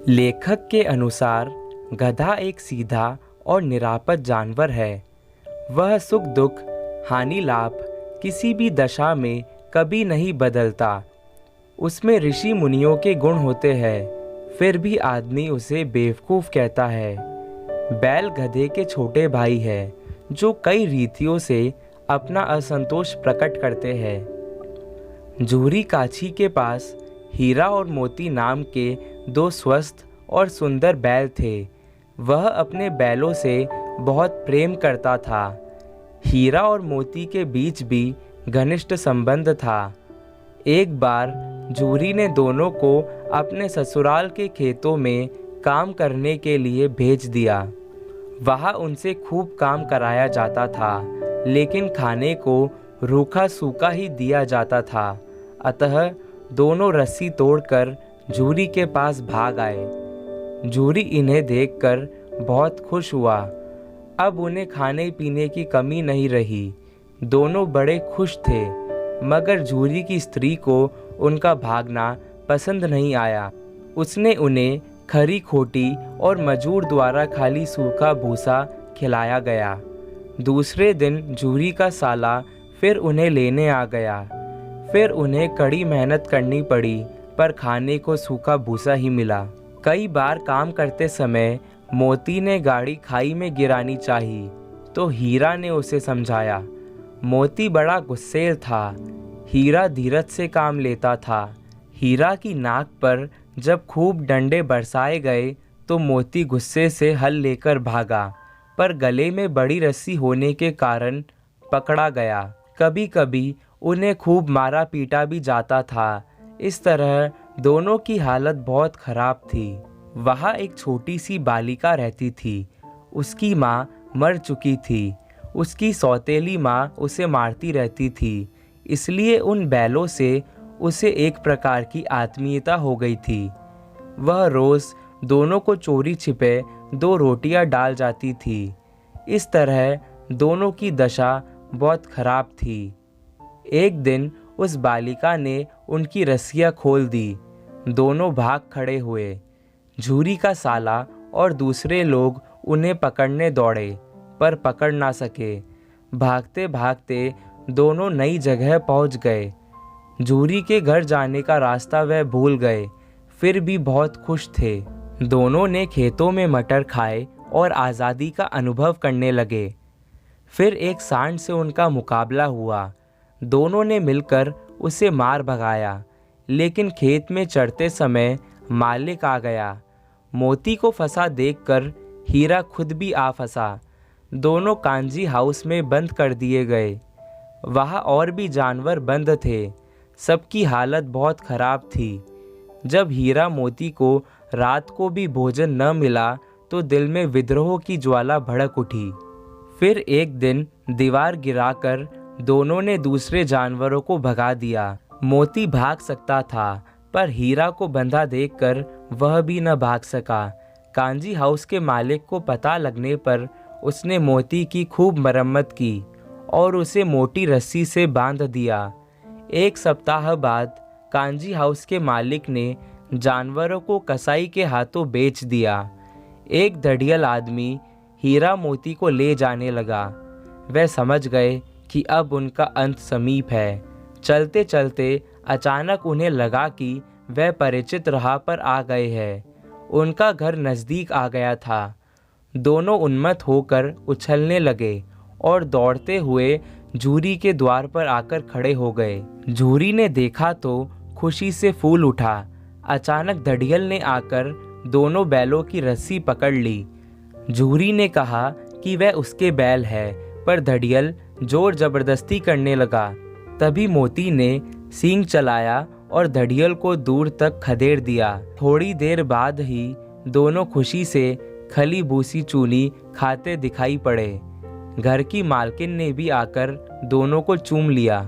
लेखक के अनुसार गधा एक सीधा और निरापद जानवर है। वह सुख दुख, हानि लाभ किसी भी दशा में कभी नहीं बदलता। उसमें ऋषि मुनियों के गुण होते हैं, फिर भी आदमी उसे बेवकूफ़ कहता है। बैल गधे के छोटे भाई है, जो कई रीतियों से अपना असंतोष प्रकट करते हैं। जूरी काछी के पास हीरा और मोती नाम के दो स्वस्थ और सुंदर बैल थे। वह अपने बैलों से बहुत प्रेम करता था। हीरा और मोती के बीच भी घनिष्ठ संबंध था। एक बार जूरी ने दोनों को अपने ससुराल के खेतों में काम करने के लिए भेज दिया। वहाँ उनसे खूब काम कराया जाता था, लेकिन खाने को रूखा सूखा ही दिया जाता था। अतः दोनों रस्सी तोड़कर जूरी के पास भाग आए। जूरी इन्हें देखकर बहुत खुश हुआ। अब उन्हें खाने पीने की कमी नहीं रही। दोनों बड़े खुश थे, मगर जूरी की स्त्री को उनका भागना पसंद नहीं आया। उसने उन्हें खरी खोटी और मजूर द्वारा खाली सूखा भूसा खिलाया गया। दूसरे दिन जूरी का साला फिर उन्हें लेने आ गया। फिर उन्हें कड़ी मेहनत करनी पड़ी, पर खाने को सूखा भूसा ही मिला। कई बार काम करते समय मोती ने गाड़ी खाई में गिरानी चाहिए, तो हीरा ने उसे समझाया। मोती बड़ा गुस्सैल था। हीरा धीरज से काम लेता था। हीरा की नाक पर जब खूब डंडे बरसाए गए तो मोती गुस्से से हल लेकर भागा, पर गले में बड़ी रस्सी होने के कारण पकड़ा गया। कभी कभी उन्हें खूब मारा पीटा भी जाता था। इस तरह दोनों की हालत बहुत खराब थी। वहाँ एक छोटी सी बालिका रहती थी। उसकी माँ मर चुकी थी। उसकी सौतेली माँ उसे मारती रहती थी, इसलिए उन बैलों से उसे एक प्रकार की आत्मीयता हो गई थी। वह रोज़ दोनों को चोरी छिपे 2 रोटियां डाल जाती थी। इस तरह दोनों की दशा बहुत खराब थी। एक दिन उस बालिका ने उनकी रस्सियां खोल दी। दोनों भाग खड़े हुए। जूरी का साला और दूसरे लोग उन्हें पकड़ने दौड़े, पर पकड़ ना सके। भागते भागते दोनों नई जगह पहुंच गए। जूरी के घर जाने का रास्ता वह भूल गए, फिर भी बहुत खुश थे। दोनों ने खेतों में मटर खाए और आज़ादी का अनुभव करने लगे। फिर एक सांड से उनका मुकाबला हुआ। दोनों ने मिलकर उसे मार भगाया, लेकिन खेत में चढ़ते समय मालिक आ गया। मोती को फंसा देखकर हीरा खुद भी आ फंसा। दोनों कांजी हाउस में बंद कर दिए गए। वहाँ और भी जानवर बंद थे। सबकी हालत बहुत खराब थी। जब हीरा मोती को रात को भी भोजन न मिला तो दिल में विद्रोह की ज्वाला भड़क उठी। फिर एक दिन दीवार गिराकर दोनों ने दूसरे जानवरों को भगा दिया। मोती भाग सकता था, पर हीरा को बंधा देखकर वह भी न भाग सका। कांजी हाउस के मालिक को पता लगने पर उसने मोती की खूब मरम्मत की और उसे मोटी रस्सी से बांध दिया। 1 सप्ताह बाद कांजी हाउस के मालिक ने जानवरों को कसाई के हाथों बेच दिया। एक धड़ियल आदमी हीरा मोती को ले जाने लगा। वह समझ गए कि अब उनका अंत समीप है। चलते चलते अचानक उन्हें लगा कि वह परिचित राह पर आ गए हैं। उनका घर नज़दीक आ गया था। दोनों उन्मत्त होकर उछलने लगे और दौड़ते हुए जूरी के द्वार पर आकर खड़े हो गए। जूरी ने देखा तो खुशी से फूल उठा। अचानक धड़ियल ने आकर दोनों बैलों की रस्सी पकड़ ली। जूरी ने कहा कि वह उसके बैल है, पर धड़ियल जोर जबरदस्ती करने लगा। तभी मोती ने सींग चलाया और धड़ियल को दूर तक खदेड़ दिया। थोड़ी देर बाद ही दोनों खुशी से खली भूसी चूनी खाते दिखाई पड़े। घर की मालकिन ने भी आकर दोनों को चूम लिया।